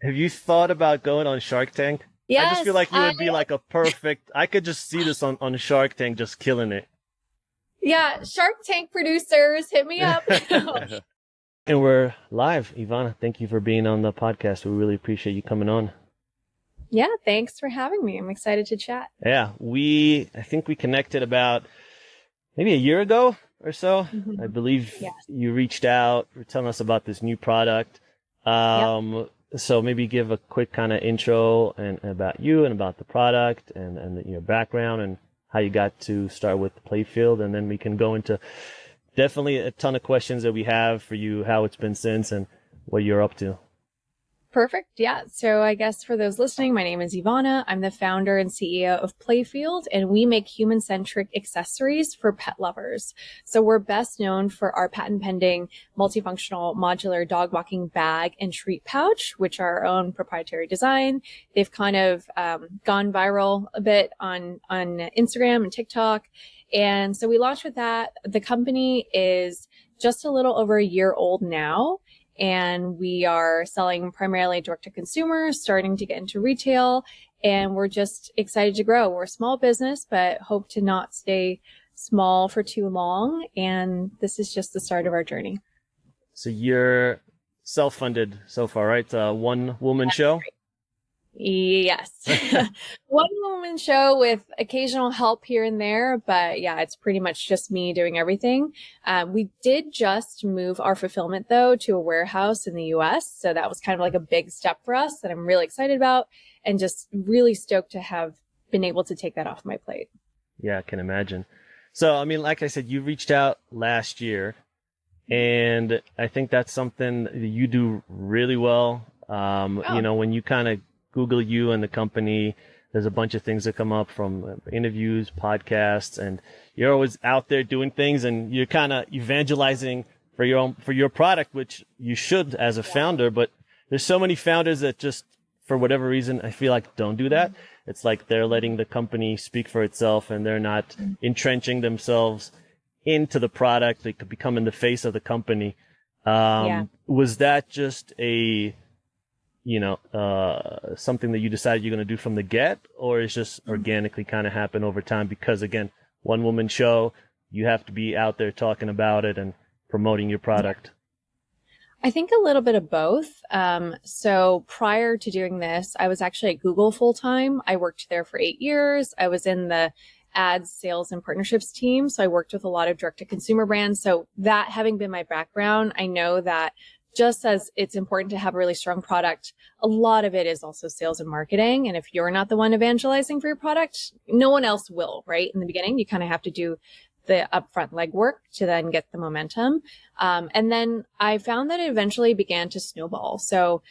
Have you thought about going on Shark Tank? I just feel Yes, like you would be like a perfect, I could just see this on Shark Tank just killing it. yeah, Shark Tank producers, hit me up. And we're live. Ivana, thank you for being on the podcast. We really appreciate you coming on. Yeah, thanks for having me. I'm excited to chat. Yeah, I think we connected about maybe a year ago or so. I believe Yes. you reached out, were telling us about this new product. Yep. So maybe give a quick kind of intro and about you and about the product and your background and how you got to start with Playfield, and then we can go into definitely a ton of questions that we have for you, how it's been since and what you're up to. Perfect. Yeah. So I guess for those listening, my name is Ivana. I'm the founder and CEO of Playfield, and we make human-centric accessories for pet lovers. So we're best known for our patent-pending multifunctional modular dog walking bag and treat pouch, which are our own proprietary design. They've kind of gone viral a bit on Instagram and TikTok. And so we launched with that. The company is just a little over a year old now, and we are selling primarily direct to consumer, starting to get into retail, and we're just excited to grow. We're a small business, but hope to not stay small for too long. And this is just the start of our journey. So you're self-funded so far, right? One woman show. Yes. One woman show with occasional help here and there, but yeah, it's pretty much just me doing everything. We did just move our fulfillment though to a warehouse in the US. So that was kind of like a big step for us that I'm really excited about and just really stoked to have been able to take that off my plate. Yeah, I can imagine. So, I mean, like I said, you reached out last year, and I think that's something that you do really well. Oh, When you kind of Google you and the company, there's a bunch of things that come up from interviews, podcasts, and you're always out there doing things, and you're kind of evangelizing for your product, which you should as a founder. But there's so many founders that just, for whatever reason, I feel like don't do that. It's like they're letting the company speak for itself, and they're not entrenching themselves into the product. They could become in the face of the company. yeah. Was that just something that you decided you're going to do from the get, or is just organically kind of happen over time? Because again, one woman show, you have to be out there talking about it and promoting your product. I think a little bit of both. So prior to doing this, I was actually at Google full time. I worked there for 8 years. I was in the ads, sales, and partnerships team. So I worked with a lot of direct to consumer brands. So that having been my background, I know that just as it's important to have a really strong product, a lot of it is also sales and marketing. And if you're not the one evangelizing for your product, no one else will, right? In the beginning, you kind of have to do the upfront legwork to then get the momentum. And then I found that it eventually began to snowball. So,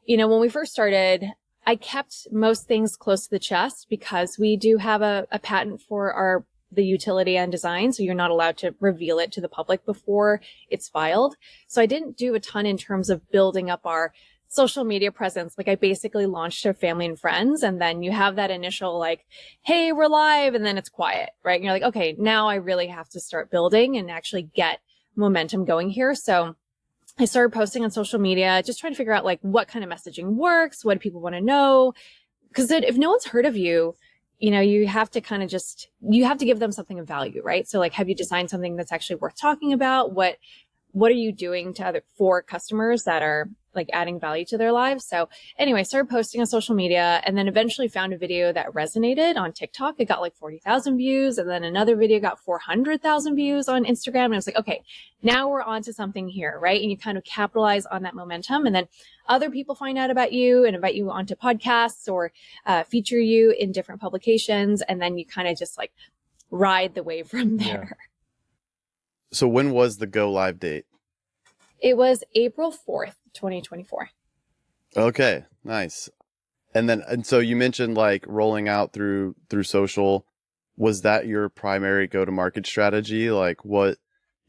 when we first started, I kept most things close to the chest because we do have a patent for the utility and design. So you're not allowed to reveal it to the public before it's filed. So I didn't do a ton in terms of building up our social media presence. Like I basically launched to family and friends, and then you have that initial like, hey, we're live, and then it's quiet, right? And you're like, okay, now I really have to start building and actually get momentum going here. So I started posting on social media, just trying to figure out like what kind of messaging works, what do people want to know? Because if no one's heard of you, you have to kind of you have to give them something of value, right? So like, have you designed something that's actually worth talking about? What are you doing for customers that are like adding value to their lives? So anyway, I started posting on social media, and then eventually found a video that resonated on TikTok. It got like 40,000 views. And then another video got 400,000 views on Instagram. And I was like, okay, now we're on to something here, right? And you kind of capitalize on that momentum. And then other people find out about you and invite you onto podcasts or feature you in different publications. And then you kind of just like ride the wave from there. Yeah. So when was the go live date? It was April 4th, 2024. Okay, nice. And so you mentioned like rolling out through social. Was that your primary go to market strategy? Like what,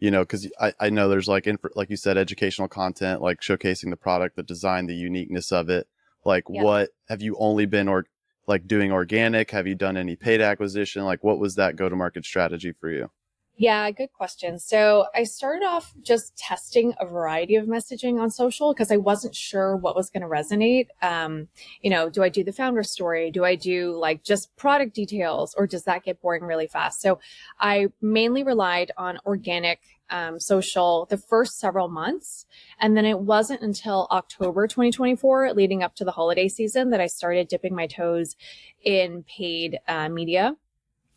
because I know there's like like you said, educational content, like showcasing the product, the design, the uniqueness of it. Like what have you only been doing organic? Have you done any paid acquisition? Like what was that go to market strategy for you? Yeah, good question. So I started off just testing a variety of messaging on social because I wasn't sure what was going to resonate. Do I do the founder story? Do I do like just product details, or does that get boring really fast? So I mainly relied on organic social the first several months. And then it wasn't until October 2024, leading up to the holiday season, that I started dipping my toes in paid media.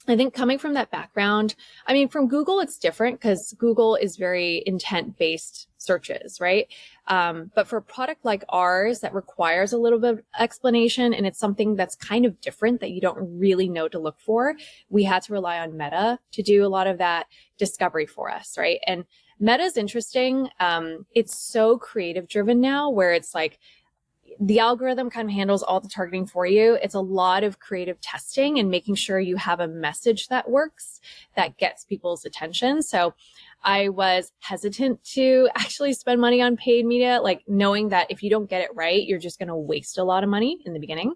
I think coming from that background, I mean, from Google, it's different because Google is very intent based searches, right? But for a product like ours that requires a little bit of explanation and it's something that's kind of different that you don't really know to look for, we had to rely on Meta to do a lot of that discovery for us, right? And Meta is interesting. It's so creative driven now where it's like, the algorithm kind of handles all the targeting for you. It's a lot of creative testing and making sure you have a message that works, that gets people's attention. So I was hesitant to actually spend money on paid media, like knowing that if you don't get it right, you're just going to waste a lot of money in the beginning.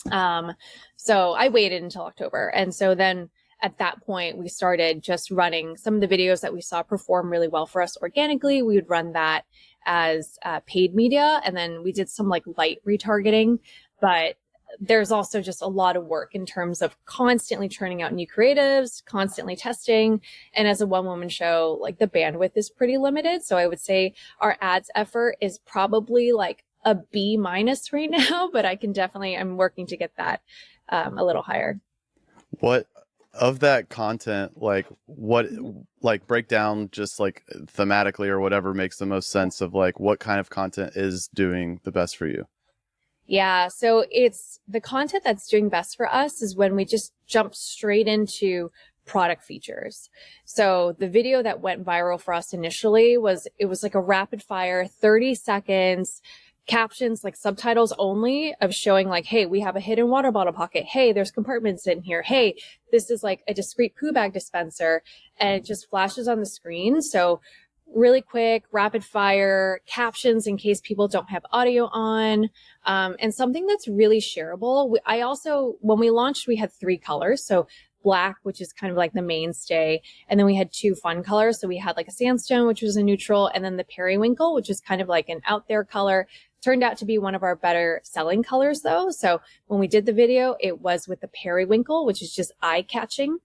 So I waited until October. And so then at that point, we started just running some of the videos that we saw perform really well for us organically. We would run that as paid media. And then we did some like light retargeting, but there's also just a lot of work in terms of constantly churning out new creatives, constantly testing. And as a one-woman show, like the bandwidth is pretty limited. So I would say our ads effort is probably like a B- right now, but I'm working to get that a little higher. What of that content, like break down just like thematically or whatever makes the most sense of like what kind of content is doing the best for you? Yeah. So it's the content that's doing best for us is when we just jump straight into product features. So the video that went viral for us initially was like a rapid fire 30 seconds captions, like subtitles only, of showing like, hey, we have a hidden water bottle pocket. Hey, there's compartments in here. Hey, this is like a discreet poo bag dispenser, and it just flashes on the screen. So really quick, rapid fire captions in case people don't have audio on, and something that's really shareable. When we launched, we had 3 colors. So black, which is kind of like the mainstay. And then we had 2 fun colors. So we had like a sandstone, which was a neutral, and then the periwinkle, which is kind of like an out there color. Turned out to be one of our better selling colors though. So when we did the video, it was with the periwinkle, which is just eye catching.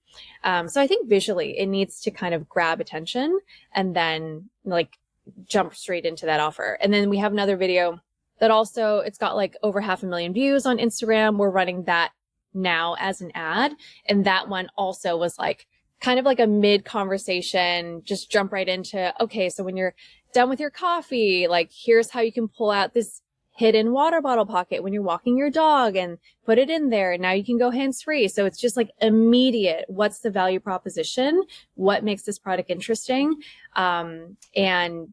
So I think visually it needs to kind of grab attention and then like jump straight into that offer. And then we have another video that also, it's got like over 500,000 views on Instagram. We're running that now as an ad. And that one also was like kind of like a mid conversation, just jump right into, okay, so when you're done with your coffee, like here's how you can pull out this hidden water bottle pocket when you're walking your dog and put it in there. And now you can go hands free. So it's just like immediate. What's the value proposition? What makes this product interesting? And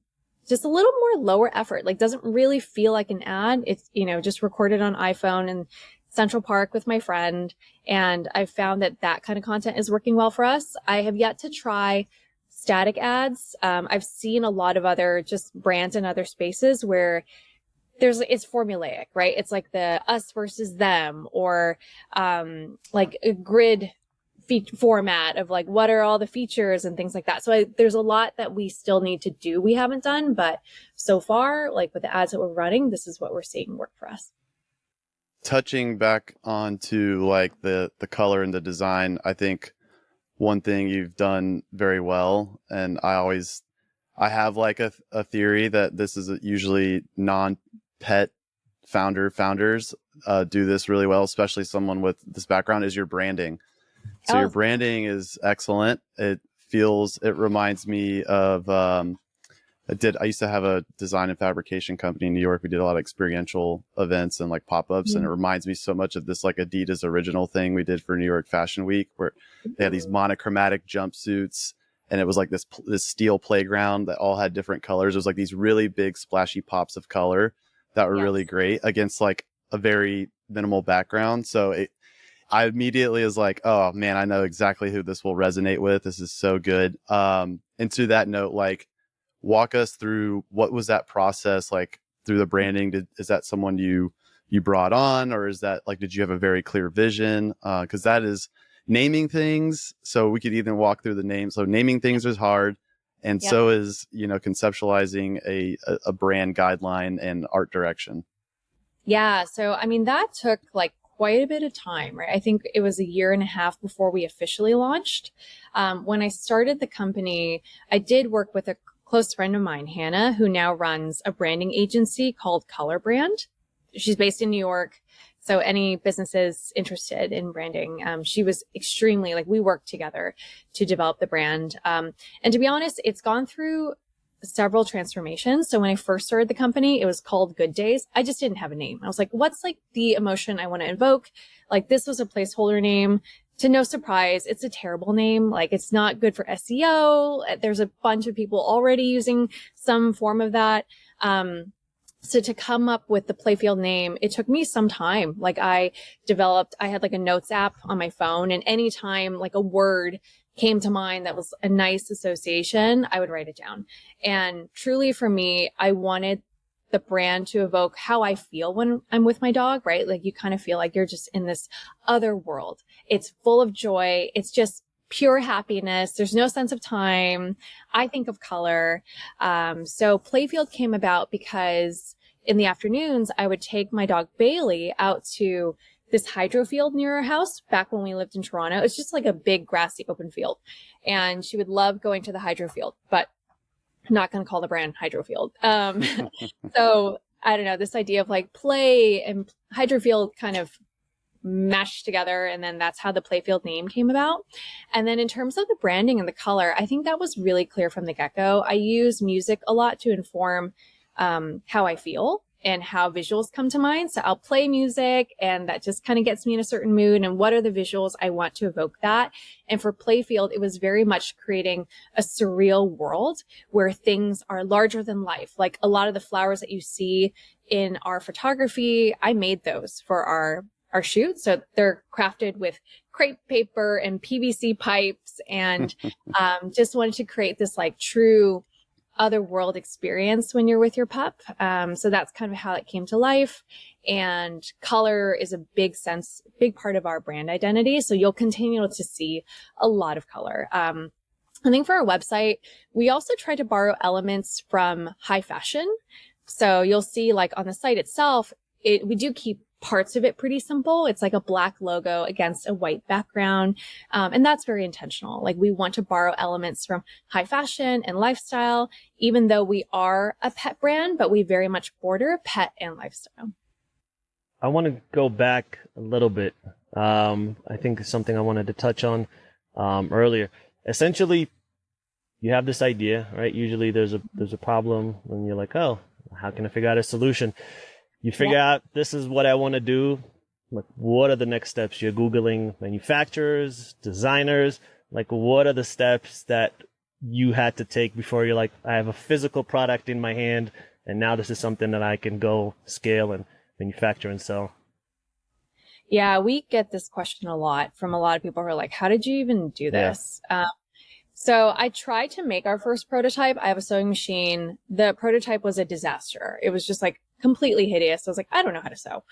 just a little more lower effort, like doesn't really feel like an ad. It's, just recorded on iPhone and Central Park with my friend. And I've found that kind of content is working well for us. I have yet to try static ads. I've seen a lot of other just brands in other spaces where it's formulaic, right? It's like the us versus them, or like a grid format of like, what are all the features and things like that. So there's a lot that we still need to do. We haven't done, but so far, like with the ads that we're running, this is what we're seeing work for us. Touching back onto like the color and the design, I think one thing you've done very well, and I have like a theory that this is usually non-pet founders do this really well, especially someone with this background, is your branding. So your branding is excellent. It reminds me of, I used to have a design and fabrication company in New York. We did a lot of experiential events and like pop-ups. And it reminds me so much of this like Adidas original thing we did for New York Fashion Week, where they had these monochromatic jumpsuits, and it was like this steel playground that all had different colors. It was like these really big splashy pops of color that were really great against like a very minimal background. So I immediately was like, oh man, I know exactly who this will resonate with. This is so good. And to that note, like, walk us through what was that process like through the branding? Is that someone you brought on, or is that like, did you have a very clear vision? Because that is, naming things. So we could even walk through the names. So naming things is hard. And so is, conceptualizing a brand guideline and art direction. Yeah. So, I mean, that took like quite a bit of time, right? I think it was a year and a half before we officially launched. When I started the company, I did work with a close friend of mine, Hannah, who now runs a branding agency called Color Brand. She's based in New York. So any businesses interested in branding, she was extremely, like, we worked together to develop the brand. And to be honest, it's gone through several transformations. So when I first started the company, it was called Good Days. I just didn't have a name. I was like, what's like the emotion I want to invoke? Like, this was a placeholder name. To no surprise, it's a terrible name. Like, it's not good for SEO. There's a bunch of people already using some form of that. So to come up with the Playfield name, it took me some time. Like, I had like a notes app on my phone, and anytime like a word came to mind that was a nice association, I would write it down. And truly for me, I wanted the brand to evoke how I feel when I'm with my dog, right? Like, you kind of feel like you're just in this other world. It's full of joy. It's just pure happiness. There's no sense of time. I think of color. So Playfield came about because in the afternoons, I would take my dog Bailey out to this hydro field near our house back when we lived in Toronto. It's just like a big grassy open field. And she would love going to the hydro field, but I'm not going to call the brand hydro field. So I don't know, this idea of like play and hydro field kind of mashed together. And then that's how the Playfield name came about. And then in terms of the branding and the color, I think that was really clear from the get-go. I use music a lot to inform how I feel and how visuals come to mind. So I'll play music, and that just kind of gets me in a certain mood. And what are the visuals I want to evoke that? And for Playfield, it was very much creating a surreal world where things are larger than life. Like, a lot of the flowers that you see in our photography, I made those for our shoot. So they're crafted with crepe paper and PVC pipes, and just wanted to create this like true otherworld experience when you're with your pup. So that's kind of how it came to life. And color is a big part of our brand identity. So you'll continue to see a lot of color. I think for our website, we also try to borrow elements from high fashion. So you'll see, like, on the site itself, we do keep parts of it pretty simple. It's like a black logo against a white background. And that's very intentional. Like, we want to borrow elements from high fashion and lifestyle, even though we are a pet brand, but we very much border pet and lifestyle. I want to go back a little bit. I think it's something I wanted to touch on earlier. Essentially, you have this idea, right? Usually there's a problem when you're like, oh, how can I figure out a solution? You figure out, this is what I want to do. Like, what are the next steps? You're Googling manufacturers, designers. Like, what are the steps that you had to take before you're like, I have a physical product in my hand, and now this is something that I can go scale and manufacture and sell? Yeah, we get this question a lot from a lot of people who are like, how did you even do this? Yeah. So I tried to make our first prototype. I have a sewing machine. The prototype was a disaster. It was just like completely hideous. I was like, I don't know how to sew.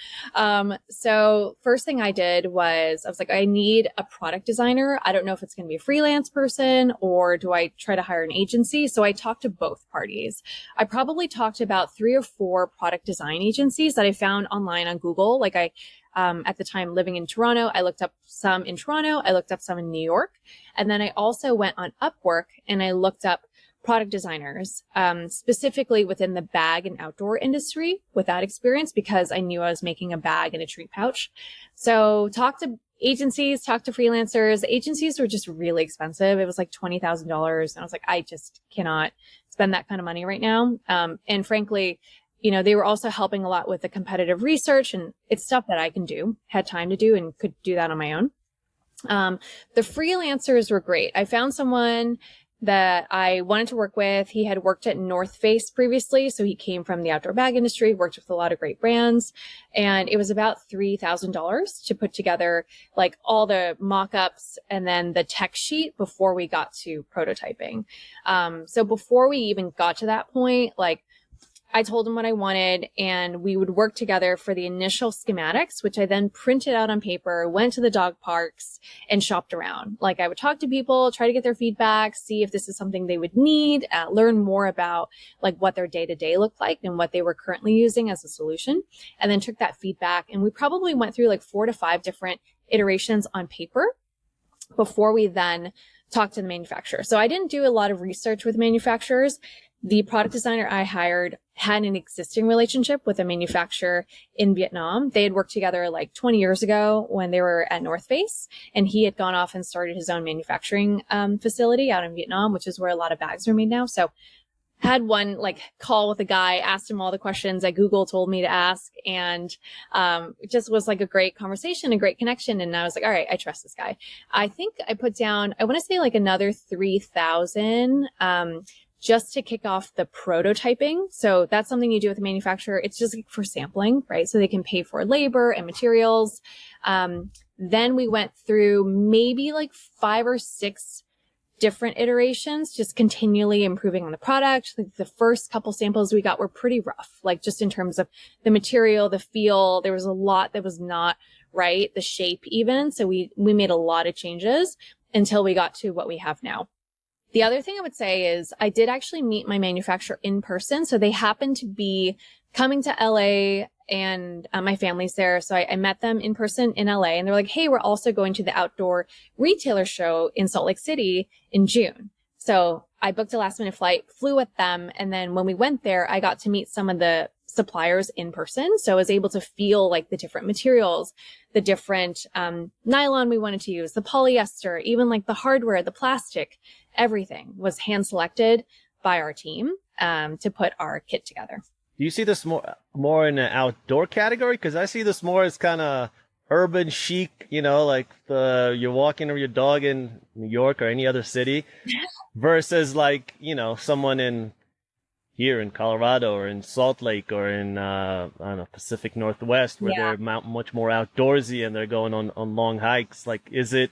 So first thing I did was, I was like, I need a product designer. I don't know if it's going to be a freelance person, or do I try to hire an agency? So I talked to both parties. I probably talked to about 3 or 4 product design agencies that I found online on Google. Like, at the time living in Toronto, I looked up some in Toronto. I looked up some in New York. And then I also went on Upwork and I looked up product designers, specifically within the bag and outdoor industry with that experience, because I knew I was making a bag and a treat pouch. So talked to agencies, talked to freelancers. The agencies were just really expensive. It was like $20,000. And I was like, I just cannot spend that kind of money right now. And frankly, you know, they were also helping a lot with the competitive research, and it's stuff that I can do, had time to do, and could do that on my own. The freelancers were great. I found someone that I wanted to work with. He had worked at North Face previously, so he came from the outdoor bag industry, worked with a lot of great brands, and it was about $3,000 to put together like all the mock-ups and then the tech sheet before we got to prototyping. So before we even got to that point, like, I told him what I wanted, and we would work together for the initial schematics, which I then printed out on paper, went to the dog parks and shopped around. Like I would talk to people, try to get their feedback, see if this is something they would need, learn more about like what their day to day looked like and what they were currently using as a solution. And then took that feedback, and we probably went through like 4 to 5 different iterations on paper before we then talked to the manufacturer. So I didn't do a lot of research with manufacturers. The product designer I hired had an existing relationship with a manufacturer in Vietnam. They had worked together like 20 years ago when they were at North Face, and he had gone off and started his own manufacturing facility out in Vietnam, which is where a lot of bags are made now. So had one like call with a guy, asked him all the questions that Google told me to ask, and it just was like a great conversation, a great connection. And I was like, all right, I trust this guy. I think I put down, I want to say like another 3,000 just to kick off the prototyping. So that's something you do with a manufacturer. It's just for sampling, right? So they can pay for labor and materials. Then we went through maybe like 5 or 6 different iterations, just continually improving on the product. Like the first couple samples we got were pretty rough, like just in terms of the material, the feel. There was a lot that was not right, the shape even. So we made a lot of changes until we got to what we have now. The other thing I would say is I did actually meet my manufacturer in person. So they happened to be coming to LA, and my family's there. So I met them in person in LA, and they're like, hey, we're also going to the outdoor retailer show in Salt Lake City in June. So I booked a last minute flight, flew with them. And then when we went there, I got to meet some of the suppliers in person. So I was able to feel like the different materials, the different nylon we wanted to use, the polyester, even like the hardware, the plastic, everything was hand selected by our team to put our kit together. Do you see this more in the outdoor category? Because I see this more as kind of urban chic, you know, like you're walking with your dog in New York or any other city versus like, you know, someone here in Colorado or in Salt Lake or in, I don't know, Pacific Northwest where they're much more outdoorsy and they're going on long hikes. Like, is it,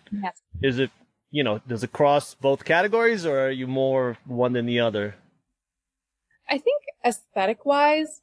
you know, does it cross both categories, or are you more one than the other? I think aesthetic wise,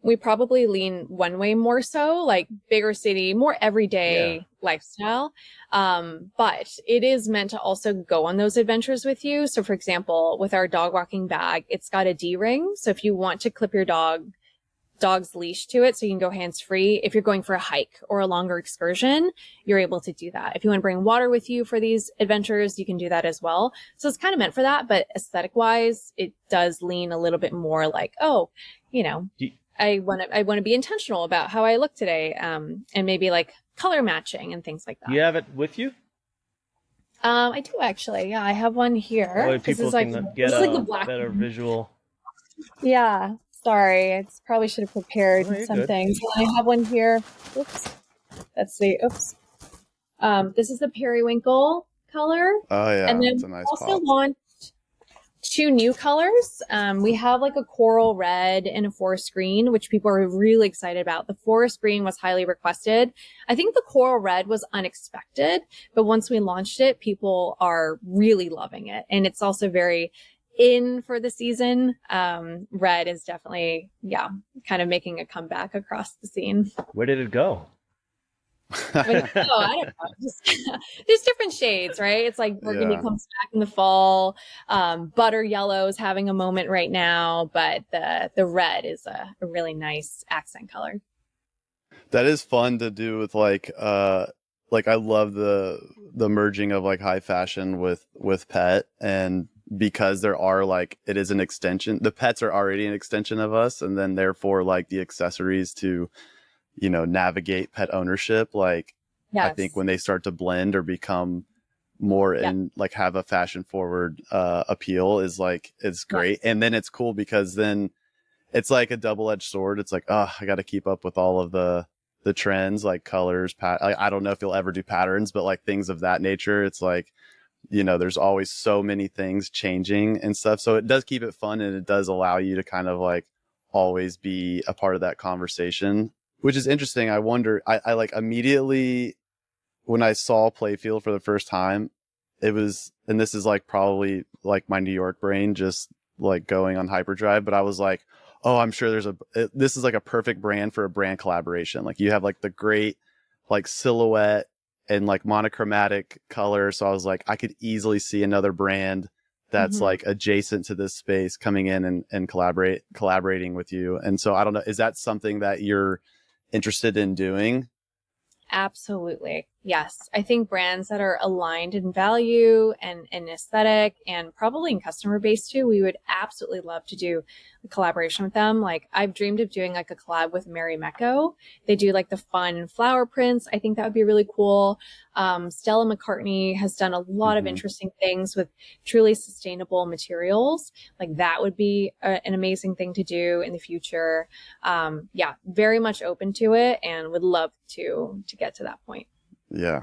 we probably lean one way more so, like bigger city, more everyday lifestyle. But it is meant to also go on those adventures with you. So for example, with our dog walking bag, it's got a D-ring. So if you want to clip your dog's leash to it so you can go hands-free, if you're going for a hike or a longer excursion, you're able to do that. If you want to bring water with you for these adventures, you can do that as well. So it's kind of meant for that, but aesthetic wise, it does lean a little bit more like, oh, you know, I want to be intentional about how I look today, and maybe like color matching and things like that. Do you have it with you? I do actually. Yeah, I have one here. Or people can get a better visual. Yeah. Sorry, I probably should have prepared some things. I have one here. Oops. Let's see. Oops. This is the periwinkle color. Oh yeah, and then it's a nice also pop. launched 2 new colors. We have like a coral red and a forest green, which people are really excited about. The forest green was highly requested. I think the coral red was unexpected, but once we launched it, people are really loving it. And it's also very in for the season. Red is definitely, kind of making a comeback across the scene. Where did it go? I don't know. There's different shades, right? It's like burgundy comes back in the fall. Butter yellow is having a moment right now, but the red is a really nice accent color. That is fun to do with like I love the merging of like high fashion with pet, and because there are like, it is an extension. The pets are already an extension of us. And then therefore like the accessories to, you know, navigate pet ownership. Like, I think when they start to blend or become more in like have a fashion forward appeal is like, it's great. And then it's cool because then it's like a double-edged sword. It's like, oh, I got to keep up with all of the trends, like colors, I don't know if you'll ever do patterns, but like things of that nature. It's like, you know, there's always so many things changing and stuff. So it does keep it fun, and it does allow you to kind of like always be a part of that conversation, which is interesting. I wonder, I like immediately when I saw Playfield for the first time, it was, and this is like probably like my New York brain just like going on hyperdrive, but I was like, Oh, I'm sure this is like a perfect brand for a brand collaboration. Like you have like the great like silhouette and like monochromatic color. So I was like, I could easily see another brand that's Mm-hmm. like adjacent to this space coming in and collaborating with you. And so I don't know, is that something that you're interested in doing? Absolutely. Yes. I think brands that are aligned in value and in aesthetic and probably in customer base too, we would absolutely love to do a collaboration with them. Like I've dreamed of doing like a collab with Mary Mecco. They do like the fun flower prints. I think that would be really cool. Stella McCartney has done a lot of Mm-hmm. interesting things with truly sustainable materials. Like that would be an amazing thing to do in the future. Yeah, very much open to it and would love to get to that point. Yeah.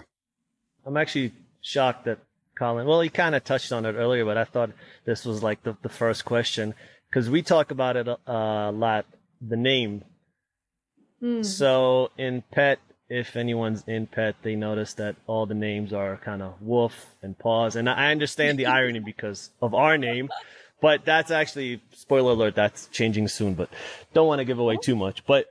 I'm actually shocked that Colin, well, he kind of touched on it earlier, but I thought this was like the first question because we talk about it a lot, the name. So in pet, if anyone's in pet, they notice that all the names are kind of woof and paws. And I understand the irony because of our name, but that's actually, spoiler alert, that's changing soon, but don't want to give away too much. But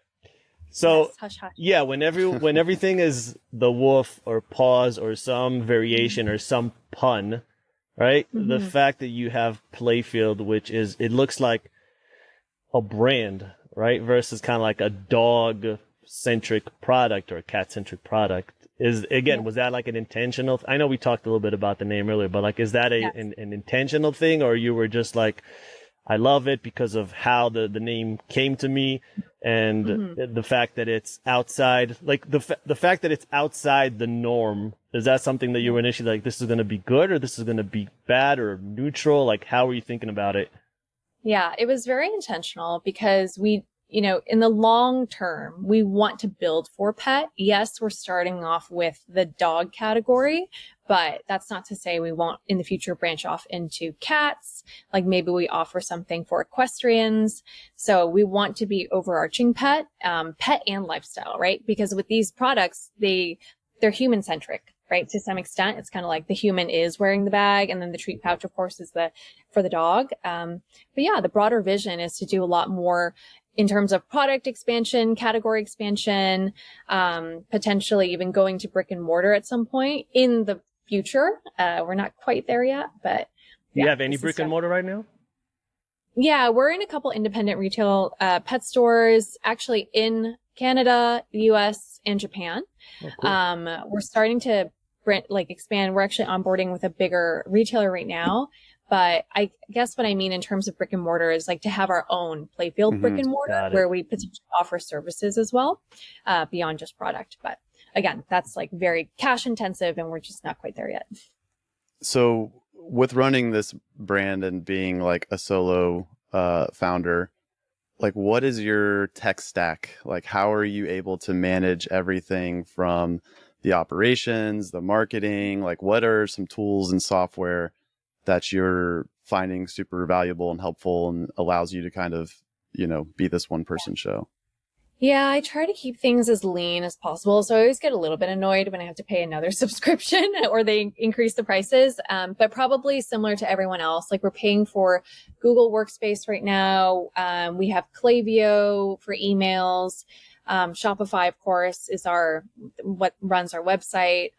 so, Yes, hush, hush. yeah, when everything is the woof or paws or some variation or some pun, right? The fact that you have Playfield, which is, it looks like a brand, right? Versus kind of like a dog centric product or a cat centric product is, again, was that like an intentional? I know we talked a little bit about the name earlier, but like, is that Yes. an intentional thing, or you were just like, I love it because of how the name came to me and the fact that it's outside, like the fact that it's outside the norm. Is that something that you were initially like, this is going to be good or this is going to be bad or neutral? Like, how were you thinking about it? Yeah, it was very intentional because we, you know, in the long term, we want to build for pet. Yes, we're starting off with the dog category, but that's not to say we won't in the future branch off into cats. Like maybe we offer something for equestrians. So we want to be overarching pet, pet and lifestyle, right? Because with these products, they're human centric. Right. To some extent, it's kind of like the human is wearing the bag and then the treat pouch, of course, is for the dog. But yeah, the broader vision is to do a lot more in terms of product expansion, category expansion, potentially even going to brick and mortar at some point in the future. We're not quite there yet, but Do you have any brick and mortar right now? Yeah, we're in a couple independent retail pet stores, actually in Canada, the US, and Japan. Oh, cool. We're starting to expand. We're actually onboarding with a bigger retailer right now. But I guess what I mean in terms of brick and mortar is like to have our own Playfield brick and mortar Got it. where we potentially offer services as well, beyond just product. But again, that's like very cash intensive and we're just not quite there yet. So with running this brand and being like a solo founder, like what is your tech stack? Like how are you able to manage everything from the operations, the marketing? Like what are some tools and software that you're finding super valuable and helpful and allows you to kind of, you know, be this one person show? Yeah, I try to keep things as lean as possible. So I always get a little bit annoyed when I have to pay another subscription or they increase the prices. But probably similar to everyone else, like we're paying for Google Workspace right now. We have Klaviyo for emails. Shopify, of course, is what runs our website.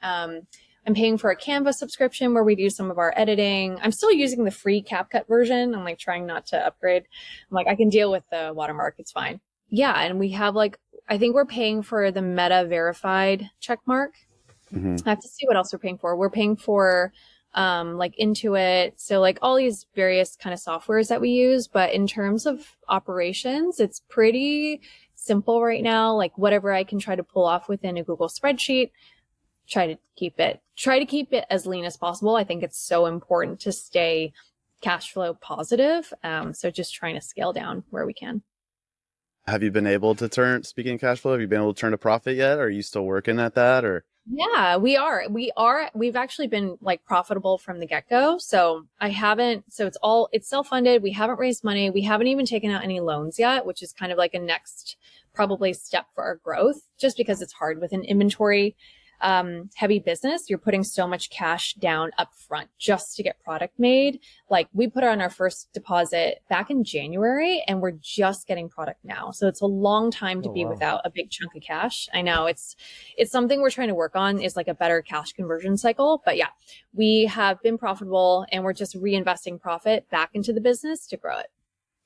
I'm paying for a Canva subscription where we do some of our editing. I'm still using the free CapCut version. I'm like trying not to upgrade. I'm like, I can deal with the watermark. It's fine. Yeah. And we have I think we're paying for the Meta verified check mark. I have to see what else we're paying for. We're paying for, Intuit. So like all these various kind of softwares that we use. But in terms of operations, it's pretty simple right now. Like whatever I can try to pull off within a Google spreadsheet, try to keep it as lean as possible. I think it's so important to stay cash flow positive. So just trying to scale down where we can. Have you been able to speaking of cash flow, have you been able to turn a profit yet? Or are you still working at that or? Yeah, we are. We've actually been like profitable from the get-go. So it's self-funded. We haven't raised money. We haven't even taken out any loans yet, which is kind of like a next probably step for our growth just because it's hard with an inventory. heavy business, you're putting so much cash down up front just to get product made. Like we put on our first deposit back in January and we're just getting product now. So it's a long time to be without a big chunk of cash. I know it's something we're trying to work on, is like a better cash conversion cycle. But yeah, we have been profitable and we're just reinvesting profit back into the business to grow it.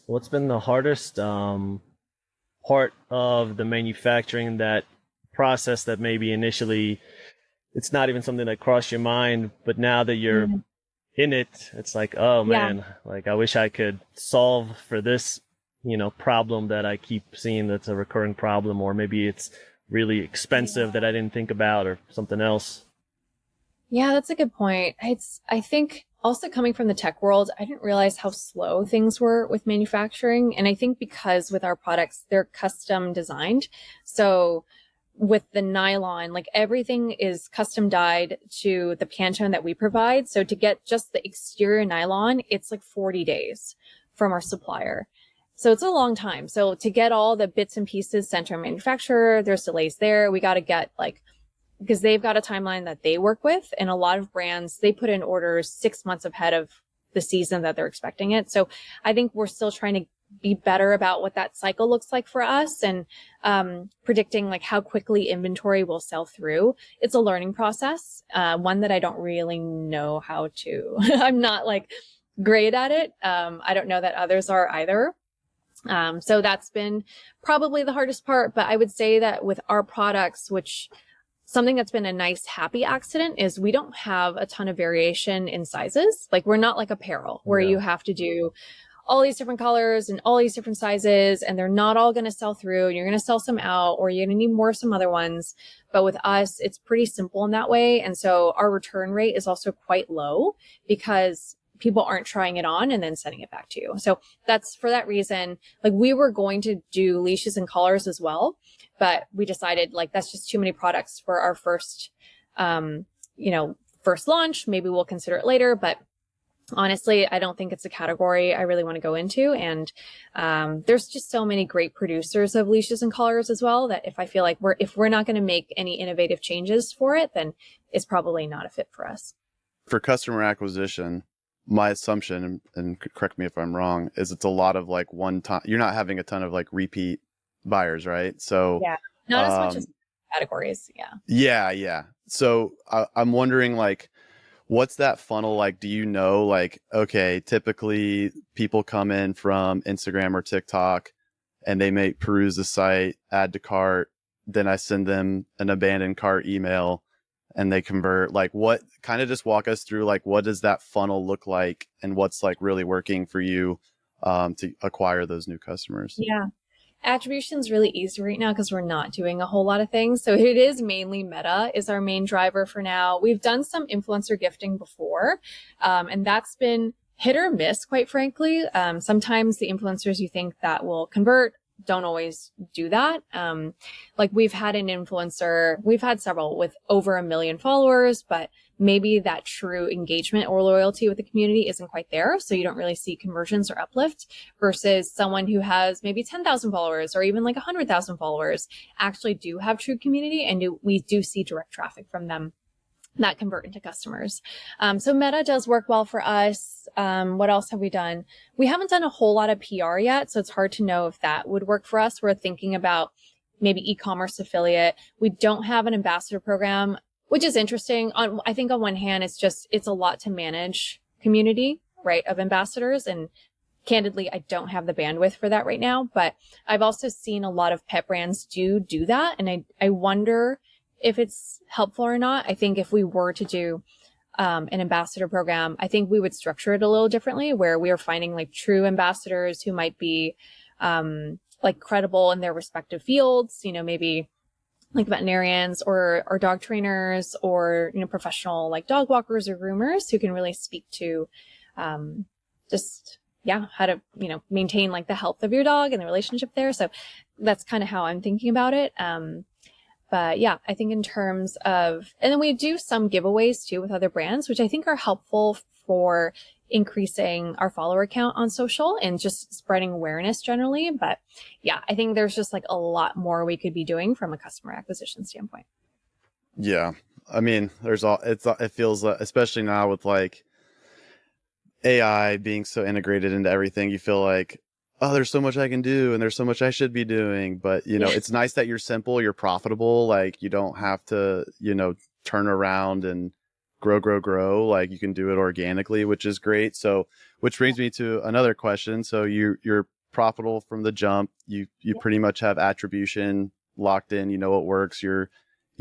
What's been the hardest part of the manufacturing, that process that maybe initially it's not even something that crossed your mind, but now that you're in it, it's like, oh man, like I wish I could solve for this, problem that I keep seeing that's a recurring problem, or maybe it's really expensive that I didn't think about, or something else. Yeah, that's a good point. I think also coming from the tech world, I didn't realize how slow things were with manufacturing. And I think because with our products, they're custom designed. So with the nylon, like everything is custom dyed to the Pantone that we provide. So to get just the exterior nylon, it's like 40 days from our supplier. So it's a long time. So to get all the bits and pieces sent to our manufacturer, there's delays there. We got to get because they've got a timeline that they work with, and a lot of brands, they put in orders 6 months ahead of the season that they're expecting it. So I think we're still trying to be better about what that cycle looks like for us, and predicting like how quickly inventory will sell through. It's a learning process, one that I don't really know how to. I'm not like great at it. I don't know that others are either. So that's been probably the hardest part. But I would say that with our products, which something that's been a nice happy accident is we don't have a ton of variation in sizes. Like we're not like apparel where you have to do all these different colors and all these different sizes, and they're not all going to sell through, and you're going to sell some out, or you're going to need more some other ones. But with us, it's pretty simple in that way. And so our return rate is also quite low because people aren't trying it on and then sending it back to you. So that's for that reason. Like we were going to do leashes and collars as well, but we decided like that's just too many products for our first, first launch. Maybe we'll consider it later, but honestly, I don't think it's a category I really want to go into. And there's just so many great producers of leashes and collars as well that if I feel like if we're not going to make any innovative changes for it, then it's probably not a fit for us. For customer acquisition, my assumption, and correct me if I'm wrong, is it's a lot of like one time. You're not having a ton of like repeat buyers, right? So yeah, not as much as categories. Yeah. Yeah. So I'm wondering, like, what's that funnel like? Do you know, like, okay, typically people come in from Instagram or TikTok and they may peruse the site, add to cart, then I send them an abandoned cart email and they convert. Like, what kind of just walk us through, like, what does that funnel look like and what's like really working for you to acquire those new customers? Yeah. Attribution's really easy right now because we're not doing a whole lot of things. So it is mainly Meta is our main driver for now. We've done some influencer gifting before, and that's been hit or miss, quite frankly. Sometimes the influencers you think that will convert don't always do that. Like we've had an influencer, we've had several with over 1 million followers, but maybe that true engagement or loyalty with the community isn't quite there. So you don't really see conversions or uplift versus someone who has maybe 10,000 followers or even like 100,000 followers actually do have true community. And we do see direct traffic from them that convert into customers. So Meta does work well for us. What else have we done? We haven't done a whole lot of PR yet, so it's hard to know if that would work for us. We're thinking about maybe e-commerce affiliate. We don't have an ambassador program, which is interesting. I think on one hand, it's a lot to manage community, right, of ambassadors. And candidly, I don't have the bandwidth for that right now, but I've also seen a lot of pet brands do that. And I wonder if it's helpful or not. I think if we were to do an ambassador program, I think we would structure it a little differently, where we are finding like true ambassadors who might be like credible in their respective fields, maybe like veterinarians or dog trainers or, professional like dog walkers or groomers who can really speak to how to, maintain like the health of your dog and the relationship there. So that's kind of how I'm thinking about it. But yeah, I think in terms of, and then we do some giveaways too with other brands, which I think are helpful for increasing our follower count on social and just spreading awareness generally. But yeah, I think there's just like a lot more we could be doing from a customer acquisition standpoint. Yeah. I mean, it feels especially now with like AI being so integrated into everything, you feel like, oh, there's so much I can do and there's so much I should be doing. But, Yeah. it's nice that you're simple, you're profitable. Like you don't have to, turn around and grow. Like you can do it organically, which is great. So, which brings me to another question. So you're profitable from the jump. You pretty much have attribution locked in. You know what works. You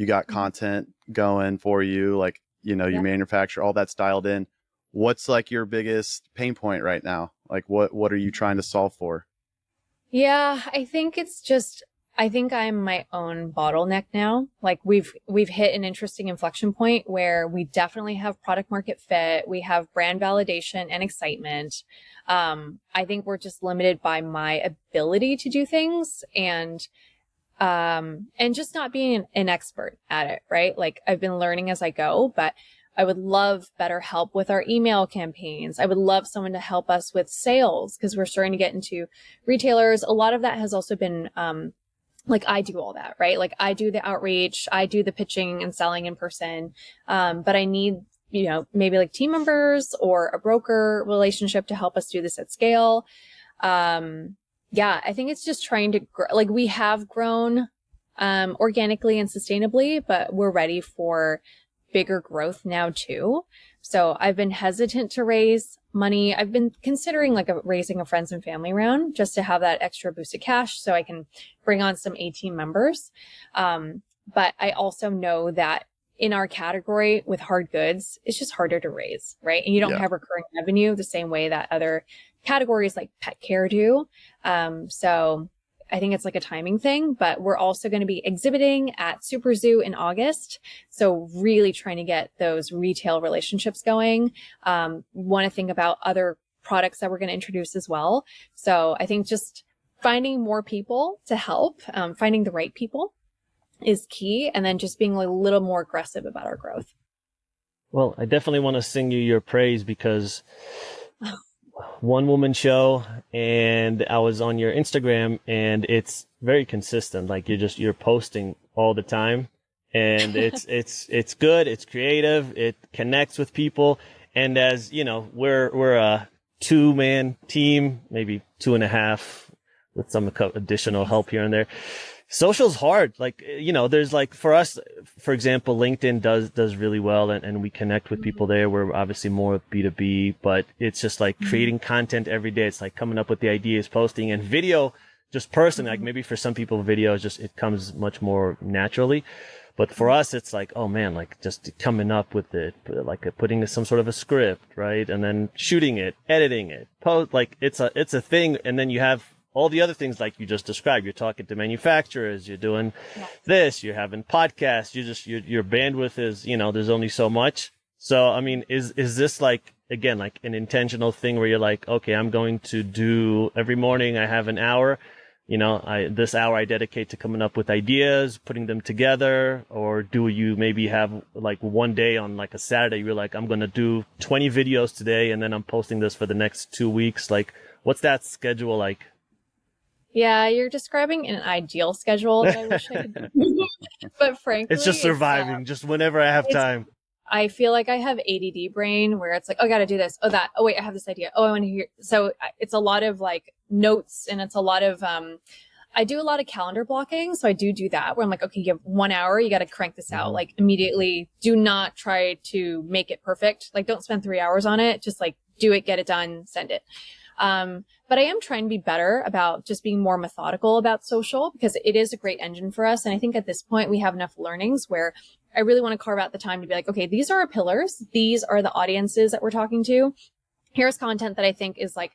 got content going for you. Like, you manufacture, all that's dialed in. What's like your biggest pain point right now? Like what are you trying to solve for? Yeah, I think I'm my own bottleneck now. Like we've hit an interesting inflection point where we definitely have product market fit. We have brand validation and excitement. I think we're just limited by my ability to do things and just not being an expert at it, right? Like I've been learning as I go, but I would love better help with our email campaigns. I would love someone to help us with sales because we're starting to get into retailers. A lot of that has also been, like I do all that, right? Like I do the outreach, I do the pitching and selling in person. But I need, maybe like team members or a broker relationship to help us do this at scale. Yeah, I think it's just trying to grow. Like we have grown, organically and sustainably, but we're ready for bigger growth now too. So I've been hesitant to raise money. I've been considering raising a friends and family round just to have that extra boost of cash so I can bring on some A team members. But I also know that in our category with hard goods, it's just harder to raise, right? And you don't have recurring revenue the same way that other categories like pet care do. So I think it's like a timing thing, but we're also going to be exhibiting at Super Zoo in August. So really trying to get those retail relationships going. Want to think about other products that we're going to introduce as well. So I think just finding more people to help, finding the right people is key. And then just being a little more aggressive about our growth. Well, I definitely want to sing you your praise because one woman show and I was on your Instagram and it's very consistent. Like you're posting all the time and it's good. It's creative. It connects with people. And as you know, we're a 2-man team, maybe 2.5 with some additional help here and there. Social's hard. Like, there's like for us, for example, LinkedIn does really well and we connect with people there. We're obviously more B2B, but it's just like creating content every day. It's like coming up with the ideas, posting and video, just personally, like maybe for some people, video is just, it comes much more naturally. But for us, it's like, oh man, like just coming up with it, like putting some sort of a script, right? And then shooting it, editing it, post, like it's a thing. And then you have all the other things like you just described. You're talking to manufacturers, you're doing this, you're having podcasts, your bandwidth is, there's only so much. So, I mean, is this like, again, like an intentional thing where you're like, okay, I'm going to do every morning I have an hour, this hour I dedicate to coming up with ideas, putting them together, or do you maybe have like one day on like a Saturday, you're like, I'm going to do 20 videos today and then I'm posting this for the next 2 weeks. Like, what's that schedule like? Yeah, you're describing an ideal schedule that I wish I could do. But frankly, it's just surviving, just whenever I have time. I feel like I have ADD brain where it's like, oh, I got to do this. Oh, that. Oh, wait, I have this idea. Oh, I want to hear. So it's a lot of like notes and it's a lot of, I do a lot of calendar blocking. So I do that where I'm like, okay, you have 1 hour. You got to crank this out. Like immediately. Do not try to make it perfect. Like don't spend 3 hours on it. Just like do it, get it done, send it. But I am trying to be better about just being more methodical about social because it is a great engine for us. And I think at this point we have enough learnings where I really want to carve out the time to be like, okay, these are our pillars. These are the audiences that we're talking to. Here's content that I think is like,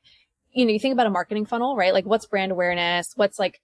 you think about a marketing funnel, right? Like what's brand awareness? What's like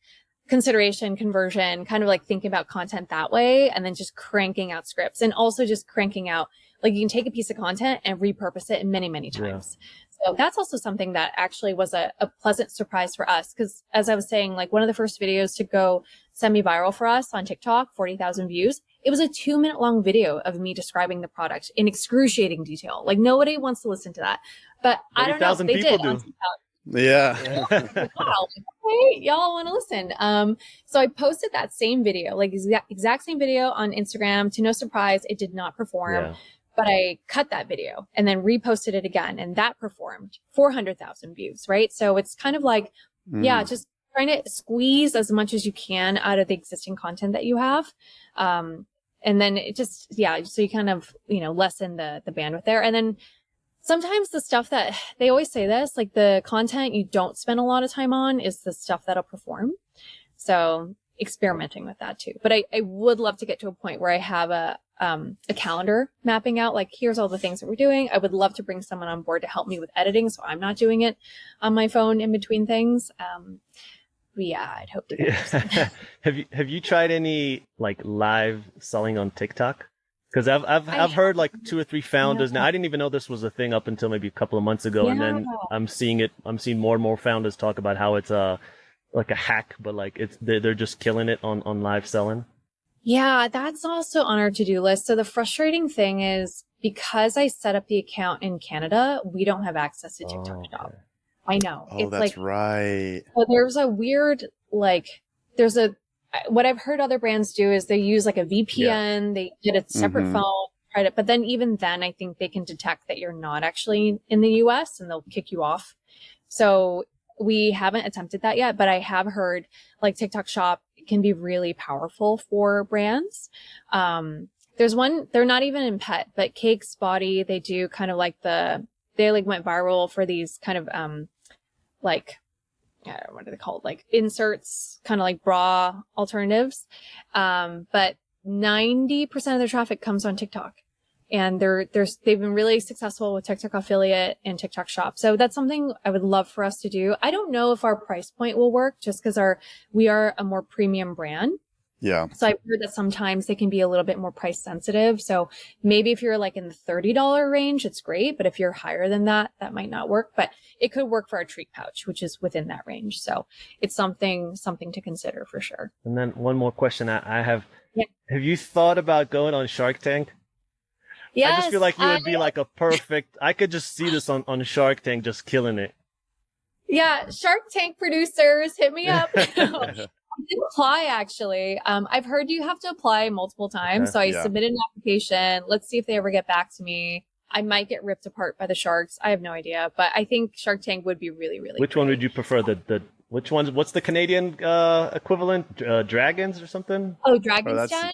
consideration, conversion, kind of like thinking about content that way. And then just cranking out scripts and also just cranking out, like you can take a piece of content and repurpose it many, many times. Yeah. So that's also something that actually was a pleasant surprise for us. Cause as I was saying, like one of the first videos to go semi-viral for us on TikTok, 40,000 views. It was a 2-minute long video of me describing the product in excruciating detail. Like nobody wants to listen to that, but I don't know. They did on TikTok. Yeah. Wow, okay, y'all want to listen. So I posted that same video, like exact same video on Instagram. To no surprise, it did not perform. Yeah. But I cut that video and then reposted it again, and that performed 400,000 views, right? So it's kind of like, yeah, just trying to squeeze as much as you can out of the existing content that you have. And then it just, yeah, so you kind of, lessen the bandwidth there. And then sometimes the stuff that they always say this, like the content you don't spend a lot of time on is the stuff that'll perform. So experimenting with that too. But I would love to get to a point where I have a calendar mapping out, like, here's all the things that we're doing. I would love to bring someone on board to help me with editing, so I'm not doing it on my phone in between things. But yeah, I'd hope to get Yeah. Have you tried any like live selling on TikTok? Because I've heard like 2 or 3 founders now. I didn't even know this was a thing up until maybe a couple of months ago, and then I'm seeing more and more founders talk about how it's like a hack, but like they're just killing it on live selling. Yeah, that's also on our to-do list. So the frustrating thing is, because I set up the account in Canada, we don't have access to TikTok Shop. Okay. I know. Oh, It's that's like, right. so there's a weird, what I've heard other brands do is they use like a VPN, they get a separate phone, but then even then I think they can detect that you're not actually in the US and they'll kick you off. So we haven't attempted that yet, but I have heard like TikTok Shop can be really powerful for brands. There's one, they're not even in pet, but Cake's Body, they do kind of like they went viral for these kind of, what are they called? Like inserts, kind of like bra alternatives. But 90% of their traffic comes on TikTok. And they've been really successful with TikTok affiliate and TikTok Shop. So that's something I would love for us to do. I don't know if our price point will work, just because we are a more premium brand. Yeah. So I've heard that sometimes they can be a little bit more price sensitive. So maybe if you're like in the $30 range, it's great. But if you're higher than that, that might not work. But it could work for our treat pouch, which is within that range. So it's something to consider for sure. And then one more question I have. Yeah. Have you thought about going on Shark Tank? Yes, I just feel like you would be like a perfect, I could just see this on Shark Tank just killing it. Yeah, Shark Tank producers, hit me up. I did apply, actually. I've heard you have to apply multiple times. So I submitted an application. Let's see if they ever get back to me. I might get ripped apart by the sharks. I have no idea. But I think Shark Tank would be really, really Which great. one would you prefer? Which one's, what's the Canadian equivalent? Dragons or something? Oh, Dragon's Den?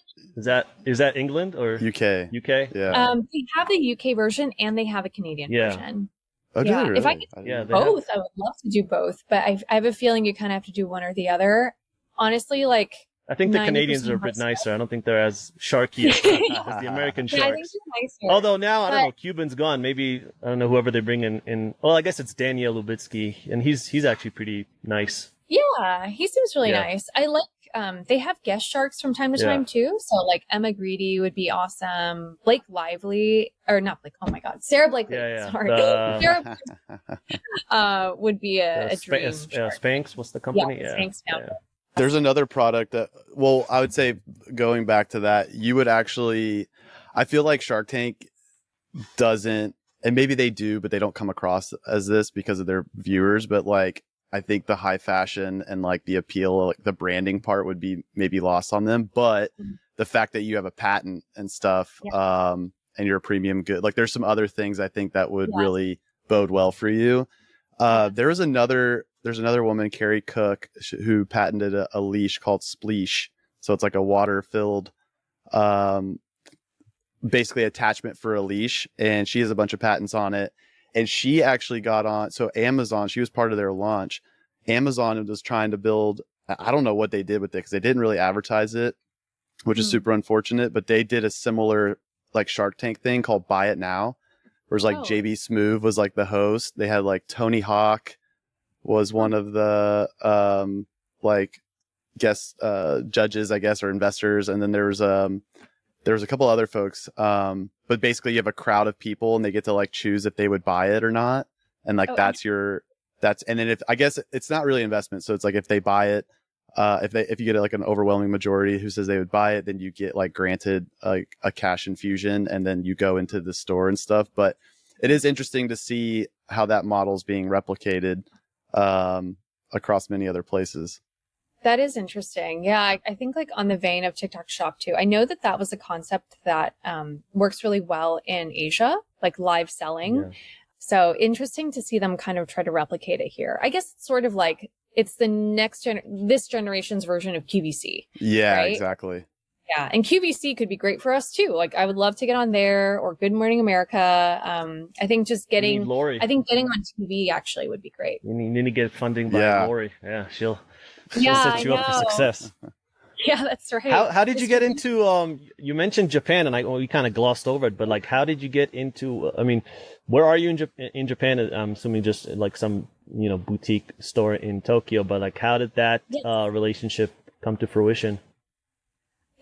Is that England or UK? UK? Yeah. They have the UK version and they have a Canadian version. Oh, do Yeah. they really? If I could Yeah, do both, I would love to do both. But I have a feeling you kind of have to do one or the other. Honestly, like, I think the 90% Canadians are a bit nicer. I don't think they're as sharky as the American yeah, I think sharks. they're nicer. Although now, I don't know, Cuban's gone. Maybe, I don't know, whoever they bring in. Well, I guess it's Daniel Lubitsky, and he's actually pretty nice. Yeah, he seems really Yeah. nice. I like, they have guest sharks from time to time too. So like Emma Greedy would be awesome. Blake Lively, or not Blake, oh my God, Sarah Blakely. Yeah. Sorry. Sarah would be a dream. Spanx, what's the company? Yeah, Spanx founder. There's another product that, well, I would say going back to that, you would actually, I feel like Shark Tank doesn't, and maybe they do, but they don't come across as this because of their viewers. But like, I think the high fashion and like the appeal, like the branding part would be maybe lost on them. But the fact that you have a patent and stuff, and you're a premium good, like there's some other things I think that would really bode well for you. There's another woman, Carrie Cook, who patented a leash called Spleesh. So it's like a water filled, basically attachment for a leash. And she has a bunch of patents on it. And she actually got on. So Amazon, she was part of their launch. Amazon was trying to build, I don't know what they did with it because they didn't really advertise it, which is super unfortunate. But they did a similar like Shark Tank thing called Buy It Now. Whereas like JB Smoove was like the host. They had like Tony Hawk was one of the like guest judges, I guess, or investors. And then there was a couple other folks. But basically you have a crowd of people and they get to like choose if they would buy it or not. And like and then if I guess it's not really investment. So it's like if they buy it, if you get like an overwhelming majority who says they would buy it, then you get like granted like a cash infusion and then you go into the store and stuff. But it is interesting to see how that model is being replicated. across many other places. That is interesting. Yeah, I think like on the vein of TikTok Shop too. I know that that was a concept that works really well in Asia, like live selling. Yeah. So interesting to see them kind of try to replicate it here. I guess it's sort of like it's the this generation's version of QVC. Yeah, right? exactly. Yeah, and QVC could be great for us too. Like I would love to get on there or Good Morning America. I think just getting Lori. I think getting on TV actually would be great. You need to get funding by Lori. Yeah, she'll set you up for success. Yeah, that's right. How did you get into you mentioned Japan, and we kind of glossed over it, but like how did you get into I mean, where are you in Japan? I'm assuming just like some, boutique store in Tokyo, but like how did that relationship come to fruition?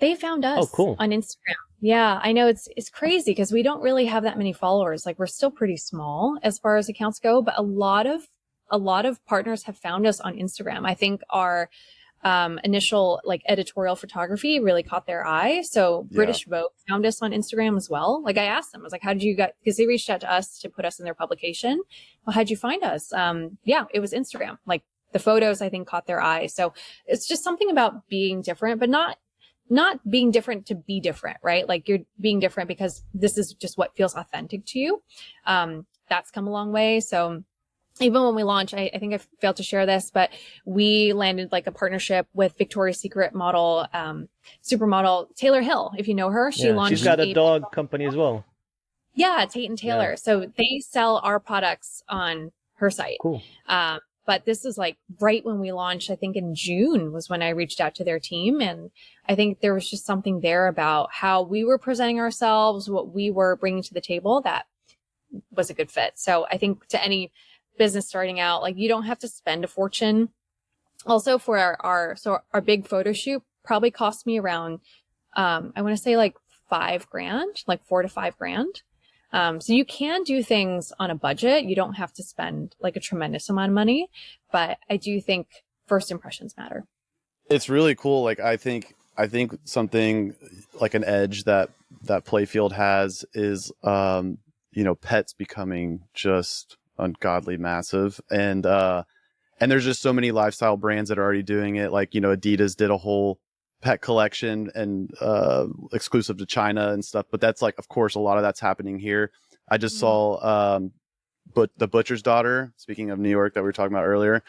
They found us on Instagram. Yeah, I know it's crazy because we don't really have that many followers. Like we're still pretty small as far as accounts go, but a lot of partners have found us on Instagram. I think our initial like editorial photography really caught their eye. So British Vogue found us on Instagram as well. Like I asked them, I was like, how did you get, because they reached out to us to put us in their publication. Well, how'd you find us? Yeah, it was Instagram. Like the photos, I think caught their eye. So it's just something about being different, but not being different to be different, right? Like you're being different because this is just what feels authentic to you. That's come a long way. So even when we launched, I think I failed to share this, but we landed like a partnership with Victoria's Secret model, supermodel Taylor Hill. If you know her, she's got a dog company as well. Yeah, Tate and Taylor. Yeah. So they sell our products on her site. Cool. But this is like right when we launched, I think in June was when I reached out to their team. And I think there was just something there about how we were presenting ourselves, what we were bringing to the table that was a good fit. So I think to any business starting out, like you don't have to spend a fortune. Also for our big photo shoot probably cost me around, I want to say like $5,000, like $4,000 to $5,000. So you can do things on a budget. You don't have to spend like a tremendous amount of money, but I do think first impressions matter. It's really cool. Like I think something like an edge that Playfield has is, pets becoming just ungodly massive. And there's just so many lifestyle brands that are already doing it. Like, Adidas did a whole pet collection and exclusive to China and stuff, but that's like, of course, a lot of that's happening here. I just saw but the Butcher's Daughter, speaking of New York that we were talking about earlier,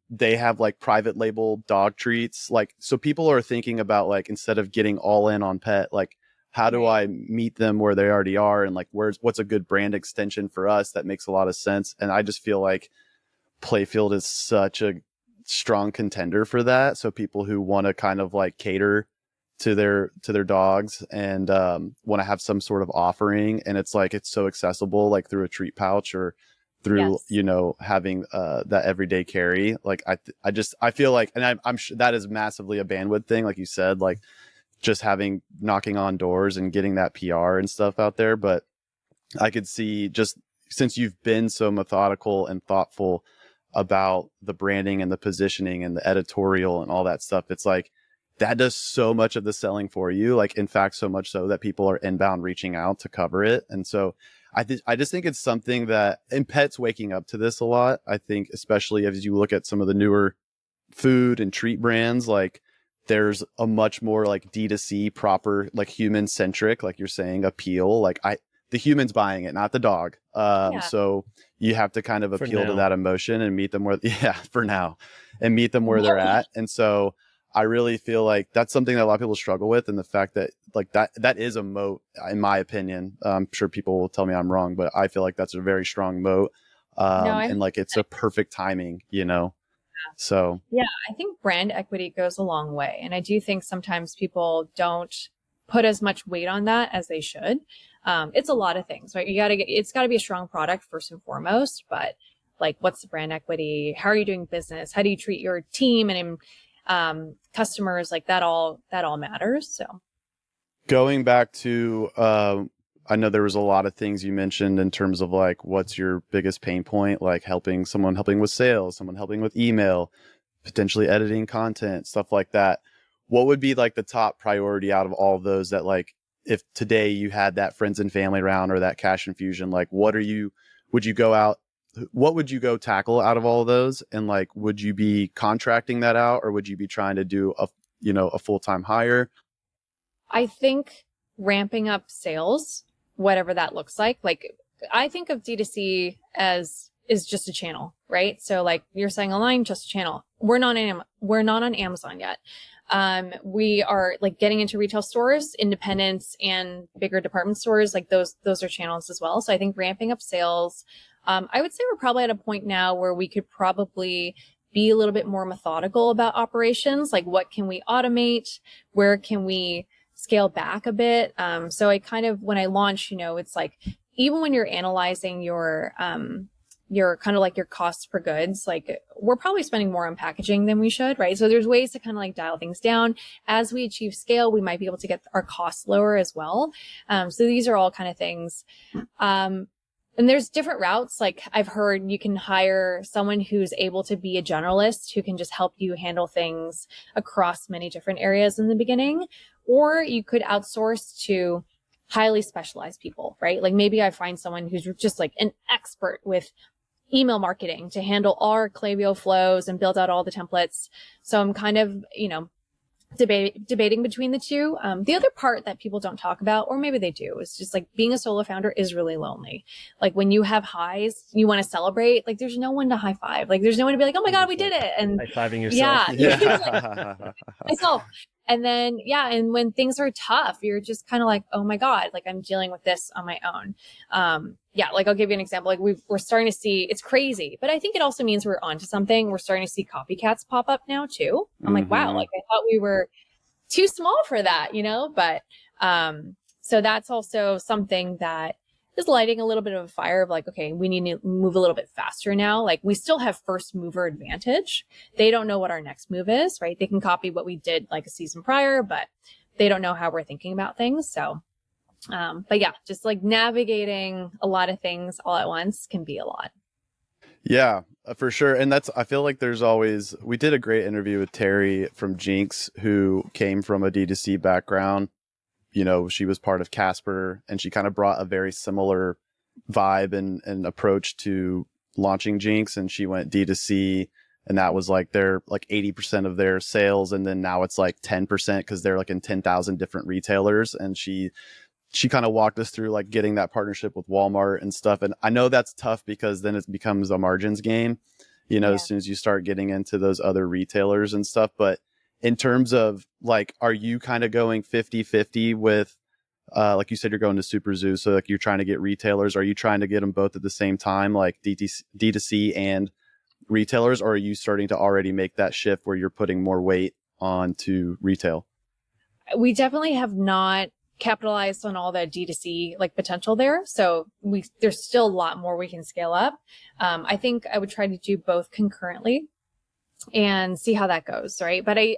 they have like private label dog treats. Like, so people are thinking about like, instead of getting all in on pet, like how do I meet them where they already are, and like what's a good brand extension for us that makes a lot of sense. And I just feel like Playfield is such a strong contender for that. So people who want to kind of like cater to their dogs and want to have some sort of offering, and it's like it's so accessible, like through a treat pouch or through having that everyday carry. Like I feel like, and I'm sure that is massively a bandwidth thing, like you said, like just knocking on doors and getting that PR and stuff out there. But I could see, just since you've been so methodical and thoughtful about the branding and the positioning and the editorial and all that stuff, it's like that does so much of the selling for you. Like, in fact, so much so that people are inbound reaching out to cover it. And so I just think it's something that, and pets waking up to this a lot. I think, especially as you look at some of the newer food and treat brands, like there's a much more like D2C proper, like human centric, like you're saying, appeal. Like the human's buying it, not the dog. So you have to kind of appeal to that emotion and meet them where, for now, and meet them where they're at. And so I really feel like that's something that a lot of people struggle with. And the fact that like that is a moat, in my opinion. I'm sure people will tell me I'm wrong, but I feel like that's a very strong moat. And like, it's a perfect timing, So yeah, I think brand equity goes a long way. And I do think sometimes people don't put as much weight on that as they should. It's a lot of things, right? It's gotta be a strong product first and foremost, but like, what's the brand equity? How are you doing business? How do you treat your team and customers? Like that all matters. So going back to, I know there was a lot of things you mentioned in terms of like, what's your biggest pain point? Like helping with sales, someone helping with email, potentially editing content, stuff like that. What would be like the top priority out of all of those that, like, if today you had that friends and family round or that cash infusion, like would you go out what would you go tackle out of all of those? And like, would you be contracting that out, or would you be trying to do a full-time hire? I think ramping up sales, whatever that looks like I think of D2C as is just a channel, right? So like you're saying online, just a channel. We're not on Amazon yet. We are like getting into retail stores, independents and bigger department stores. Like those are channels as well. So I think ramping up sales, I would say we're probably at a point now where we could probably be a little bit more methodical about operations. Like what can we automate? Where can we scale back a bit? So I kind of, when I launch, it's like, even when you're analyzing your kind of like your costs per goods, like we're probably spending more on packaging than we should, right? So there's ways to kind of like dial things down. As we achieve scale, we might be able to get our costs lower as well. So these are all kind of things. And there's different routes. Like I've heard you can hire someone who's able to be a generalist who can just help you handle things across many different areas in the beginning, or you could outsource to highly specialized people, right? Like maybe I find someone who's just like an expert with email marketing to handle all our Klaviyo flows and build out all the templates. So I'm kind of, debating between the two. The other part that people don't talk about, or maybe they do, is just like being a solo founder is really lonely. Like when you have highs, you want to celebrate, like there's no one to high five. Like there's no one to be like, oh my God, we did it. And high-fiving yourself. Yeah. Myself. And then, and when things are tough, you're just kind of like, oh my God, like I'm dealing with this on my own. Like I'll give you an example. Like we're starting to see, it's crazy, but I think it also means we're onto something. We're starting to see copycats pop up now too. I'm like, wow, like I thought we were too small for that, but, so that's also something that is lighting a little bit of a fire of like, okay, we need to move a little bit faster now. Like we still have first mover advantage. They don't know what our next move is, right? They can copy what we did like a season prior, but they don't know how we're thinking about things. So, but yeah, just like navigating a lot of things all at once can be a lot. Yeah, for sure. And I feel like we did a great interview with Terry from Jinx, who came from a D2C background. She was part of Casper, and she kind of brought a very similar vibe and approach to launching Jinx. And she went D2C, and that was like their like 80% of their sales. And then now it's like 10% because they're like in 10,000 different retailers. And she kind of walked us through like getting that partnership with Walmart and stuff. And I know that's tough because then it becomes a margins game, as soon as you start getting into those other retailers and stuff. But in terms of like, are you kind of going 50-50 with, like you said, you're going to Super Zoo. So like you're trying to get retailers. Are you trying to get them both at the same time, like D2C and retailers? Or are you starting to already make that shift where you're putting more weight onto retail? We definitely have not capitalized on all the D2C like potential there. So there's still a lot more we can scale up. I think I would try to do both concurrently and see how that goes, right? But I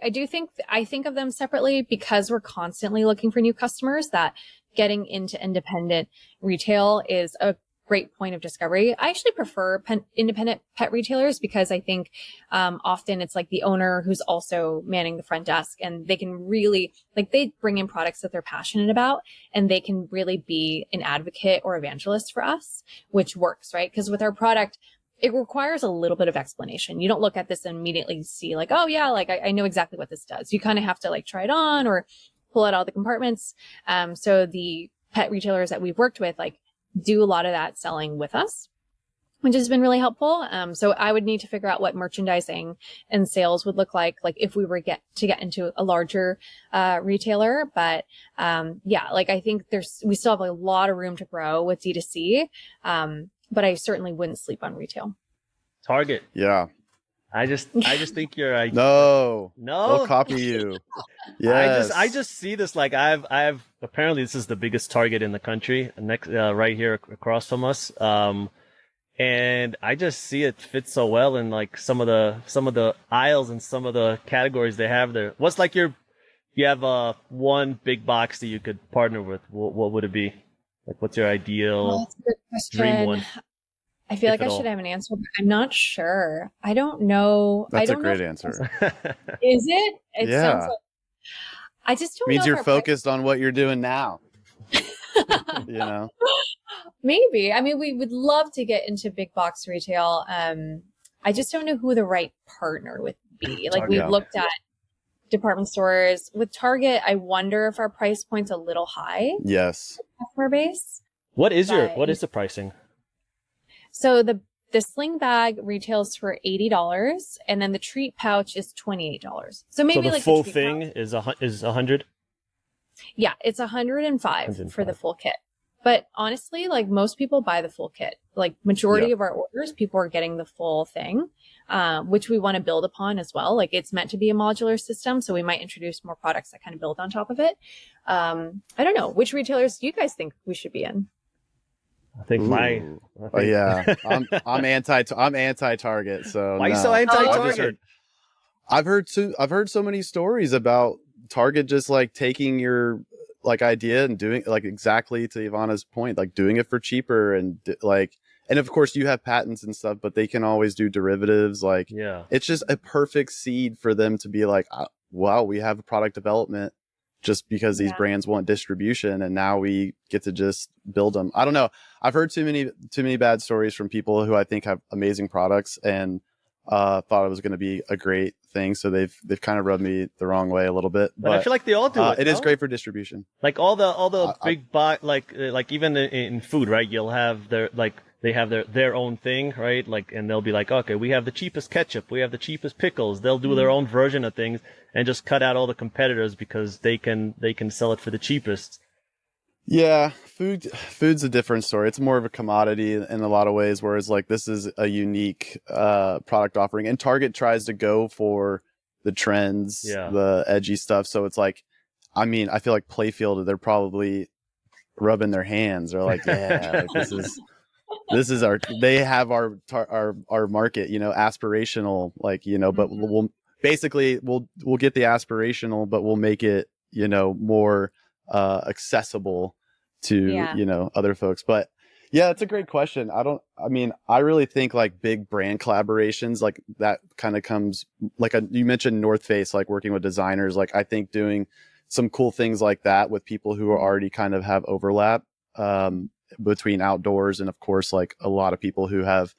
think of them separately because we're constantly looking for new customers, that getting into independent retail is a great point of discovery. I actually prefer independent pet retailers because I think often it's like the owner who's also manning the front desk, and they can really they bring in products that they're passionate about, and they can really be an advocate or evangelist for us, which works, right? Because with our product, it requires a little bit of explanation. You don't look at this and immediately see like, oh yeah, like I know exactly what this does. You kind of have to like try it on or pull out all the compartments. So the pet retailers that we've worked with like do a lot of that selling with us, which has been really helpful. So I would need to figure out what merchandising and sales would look like if we were to get into a larger retailer. But I think we still have a lot of room to grow with D2C. But I certainly wouldn't sleep on retail. Target. Yeah. I just think you're no. They'll copy you. Yes. I just see this like I've apparently this is the biggest Target in the country, next right here across from us. And I just see it fit so well in like some of the aisles and some of the categories they have there. What's like you have one big box that you could partner with? What would it be? Like, what's your ideal that's a good question. dream one? I feel like I should have an answer, but I'm not sure. I don't know. That's a great answer. Is it? It yeah. sounds like, I just don't know. Means you're focused on what you're doing now. you know? Maybe. I mean, we would love to get into big box retail. I just don't know who the right partner would be. Like we've looked at department stores. With Target, I wonder if our price point's a little high. Yes. Customer base. What is the pricing? So the sling bag retails for $80, and then the treat pouch is $28. So maybe the like full the thing is 100. Yeah, it's 105 for the full kit. But honestly, like most people buy the full kit. Like majority of our orders, people are getting the full thing, which we want to build upon as well. Like it's meant to be a modular system, so we might introduce more products that kind of build on top of it. I don't know. Which retailers do you guys think we should be in? I think yeah, I'm anti-Target. So why are you so anti-Target? I've heard so many stories about Target just like taking your like idea and doing like exactly to Ivana's point, like doing it for cheaper and like, and of course you have patents and stuff, but they can always do derivatives. Like, it's just a perfect seed for them to be like, wow, we have a product development just because these brands want distribution, and now we get to just build them. I don't know. I've heard too many bad stories from people who I think have amazing products and thought it was going to be a great thing, so they've kind of rubbed me the wrong way a little bit. But I feel like they all do it. It is great for distribution. Like all the big like even in food, right? You'll have they have their own thing, right? Like, and they'll be like, okay, we have the cheapest ketchup, we have the cheapest pickles. They'll do their own version of things and just cut out all the competitors because they can sell it for the cheapest. Yeah, food's a different story. It's more of a commodity in a lot of ways, whereas like this is a unique product offering, and Target tries to go for the trends, the edgy stuff. So it's like, I mean, I feel like Playfield, they're probably rubbing their hands. They're like, yeah, like, this is they have our market, you know, aspirational, like, you know, but we'll get the aspirational, but we'll make it, you know, more accessible to you know, other folks. But yeah, it's a great question. I really think like big brand collaborations, like that kind of comes like you mentioned North Face, like working with designers. Like I think doing some cool things like that with people who are already kind of have overlap between outdoors, and of course like a lot of people who have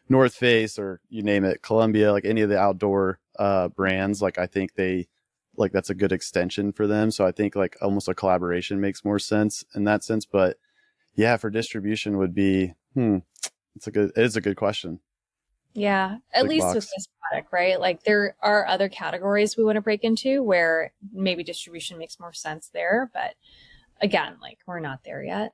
North Face or you name it, Columbia, like any of the outdoor brands, like I think like that's a good extension for them. So I think like almost a collaboration makes more sense in that sense. But yeah, for distribution would be, it is a good question. Yeah. At least with this product, right? Like there are other categories we want to break into where maybe distribution makes more sense there. But again, like we're not there yet.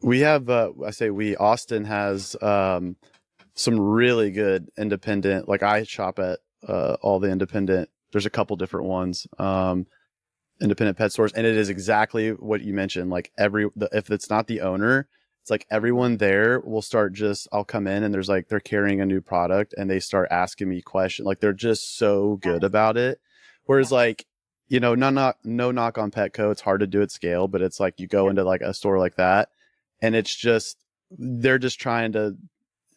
We have, Austin has some really good independent, like I shop at all the independent, there's a couple different ones, independent pet stores. And it is exactly what you mentioned. Like if it's not the owner, it's like everyone there will start I'll come in and there's like, they're carrying a new product and they start asking me questions. Like they're just so good about it. Whereas like, you know, no knock on Petco. It's hard to do at scale, but it's like you go into like a store like that and it's just, they're just trying to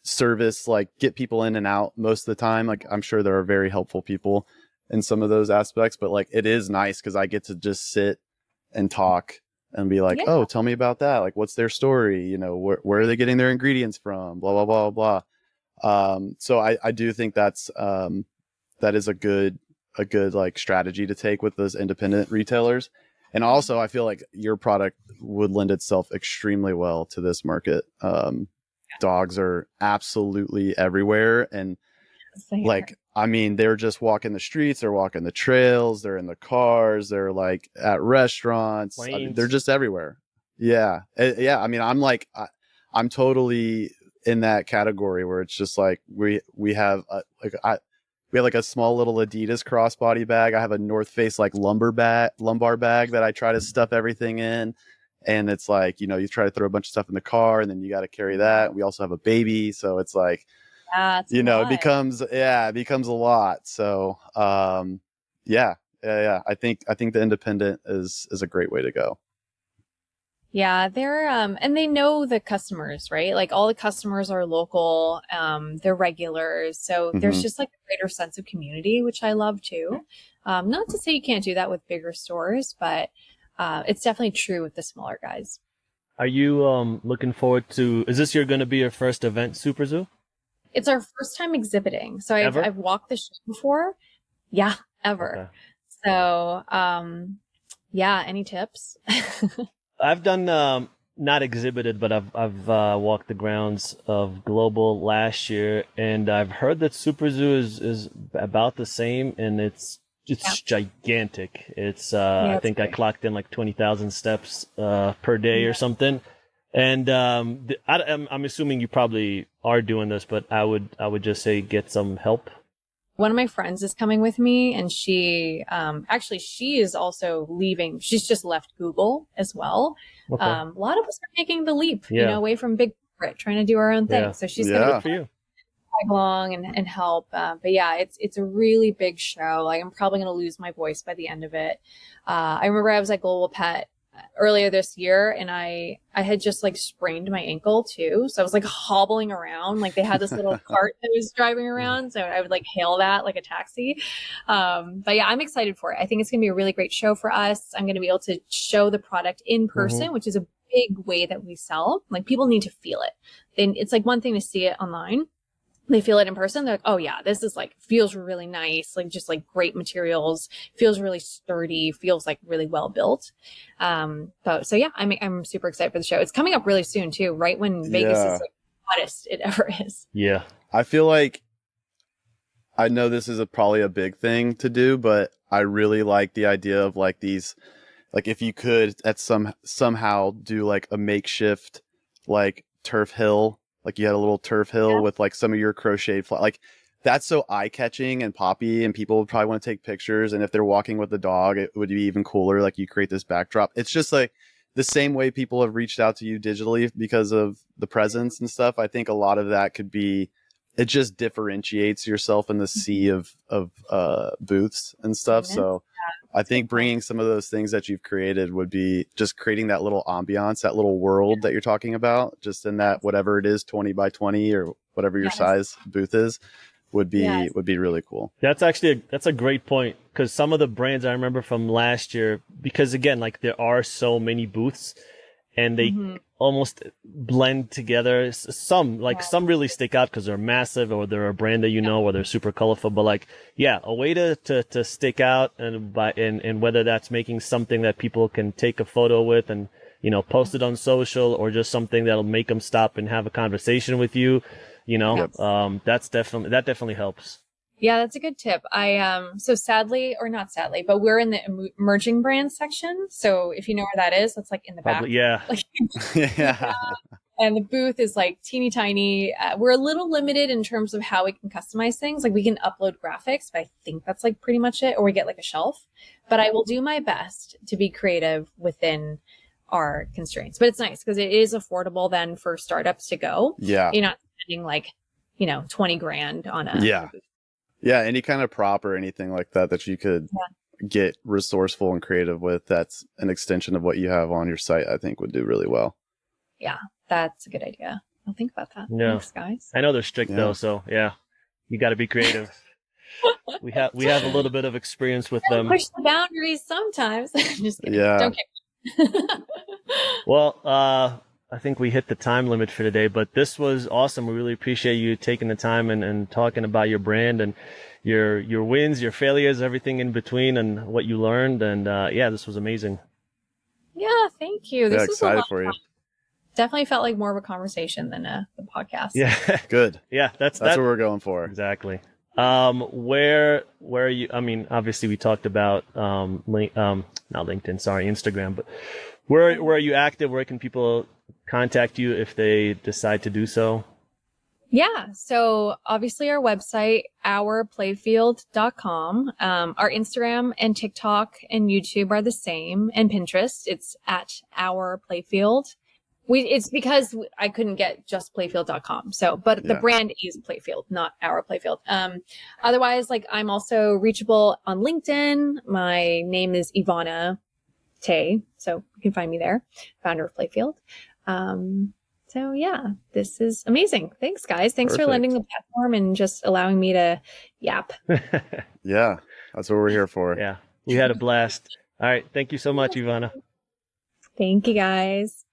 service, like get people in and out most of the time. Like I'm sure there are very helpful people in some of those aspects, but like it is nice because I get to just sit and talk and be like, oh, tell me about that. Like, what's their story? You know, where are they getting their ingredients from? Blah, blah, blah, blah. So I do think that is a good like strategy to take with those independent retailers. And also I feel like your product would lend itself extremely well to this market. Dogs are absolutely everywhere. And like, I mean, they're just walking the streets, they're walking the trails, they're in the cars, they're like at restaurants. I mean, they're just everywhere. Yeah. Yeah. I mean, I'm totally in that category where it's just like, we have like a small little Adidas crossbody bag. I have a North Face, like lumbar bag that I try to stuff everything in. And it's like, you know, you try to throw a bunch of stuff in the car and then you got to carry that. We also have a baby. So it's like, you know, it becomes a lot. So, yeah. I think the independent is a great way to go. Yeah, they're and they know the customers, right? Like all the customers are local, they're regulars. So there's just like a greater sense of community, which I love too. Not to say you can't do that with bigger stores, but it's definitely true with the smaller guys. Are you looking forward to? Is this going to be your first event, Super Zoo? It's our first time exhibiting. So I've walked the show before. Yeah, ever. Okay. So, yeah, any tips? I've done, not exhibited, but I've walked the grounds of Global last year, and I've heard that Super Zoo is about the same, and it's gigantic. It's, I think I clocked in like 20,000 steps, per day or something. And, I'm assuming you probably are doing this, but I would just say get some help. One of my friends is coming with me, and she is also leaving. She's just left Google as well. Okay. A lot of us are making the leap, away from big corporate, trying to do our own thing. Yeah. So she's going to tag along and help. But yeah, it's a really big show. Like, I'm probably going to lose my voice by the end of it. I remember I was at Global Pet earlier this year, and I had just like sprained my ankle too. So I was like hobbling around. Like, they had this little cart that was driving around. So I would like hail that like a taxi. But yeah, I'm excited for it. I think it's going to be a really great show for us. I'm going to be able to show the product in person, which is a big way that we sell. Like, people need to feel it. Then it's like one thing to see it online. They feel it in person. They're like, oh yeah, this is like, feels really nice. Like, just like great materials, feels really sturdy, feels like really well built. So yeah, I'm super excited for the show. It's coming up really soon too, right when Vegas is like the hottest it ever is. Yeah. I feel like, I know this is probably a big thing to do, but I really like the idea of like these, like if you could somehow do like a makeshift, like turf hill. Like, you had a little turf hill with like some of your crocheted like, that's so eye-catching and poppy, and people would probably want to take pictures. And if they're walking with the dog, it would be even cooler. Like, you create this backdrop. It's just like the same way people have reached out to you digitally because of the presence and stuff. I think a lot of that could be, it just differentiates yourself in the sea of booths and stuff. So I think bringing some of those things that you've created would be just creating that little ambiance, that little world that you're talking about, just in that, whatever it is, 20 by 20 or whatever your size booth is, would be really cool. That's actually, that's a great point, because some of the brands I remember from last year, because again, like, there are so many booths and they almost blend together. Some really stick out because they're massive, or they're a brand that or they're super colorful. But like, yeah, a way to stick out, and whether that's making something that people can take a photo with and post it on social, or just something that'll make them stop and have a conversation with you. That definitely helps. Yeah, that's a good tip. So sadly, or not sadly, but we're in the emerging brands section. So if you know where that is, that's like in the back. Yeah. Like, and the booth is like teeny tiny. We're a little limited in terms of how we can customize things. Like, we can upload graphics, but I think that's like pretty much it. Or we get like a shelf. But I will do my best to be creative within our constraints. But it's nice because it is affordable then for startups to go. Yeah. You're not spending like, 20 grand on a booth. Yeah, any kind of prop or anything like that you could get resourceful and creative with, that's an extension of what you have on your site, I think would do really well. Yeah, that's a good idea. I'll think about that. Yeah. Thanks, guys. I know they're strict though, so yeah, you got to be creative. we have a little bit of experience with them. Push the boundaries sometimes. Just kidding. Yeah. Don't care. Well, I think we hit the time limit for today, but this was awesome. We really appreciate you taking the time and talking about your brand and your wins, your failures, everything in between, and what you learned. And this was amazing. Yeah, thank you. This was excited for you. Definitely felt like more of a conversation than the podcast. Yeah, good. Yeah, that's what we're going for. Exactly. Where are you? I mean, obviously we talked about not LinkedIn, sorry, Instagram, but where are you active? Where can people contact you if they decide to do so? Yeah. So obviously our website, ourplayfield.com. Our Instagram and TikTok and YouTube are the same, and Pinterest. It's at Our Playfield. It's because I couldn't get just playfield.com. So, but the brand is Playfield, not Our Playfield. Otherwise, like, I'm also reachable on LinkedIn. My name is Ivana Tay. So you can find me there, founder of Playfield. So yeah, this is amazing. Thanks, guys. Thanks for lending the platform and just allowing me to yap. Yeah, that's what we're here for. Yeah, we had a blast. All right. Thank you so much, Ivana. Thank you, guys.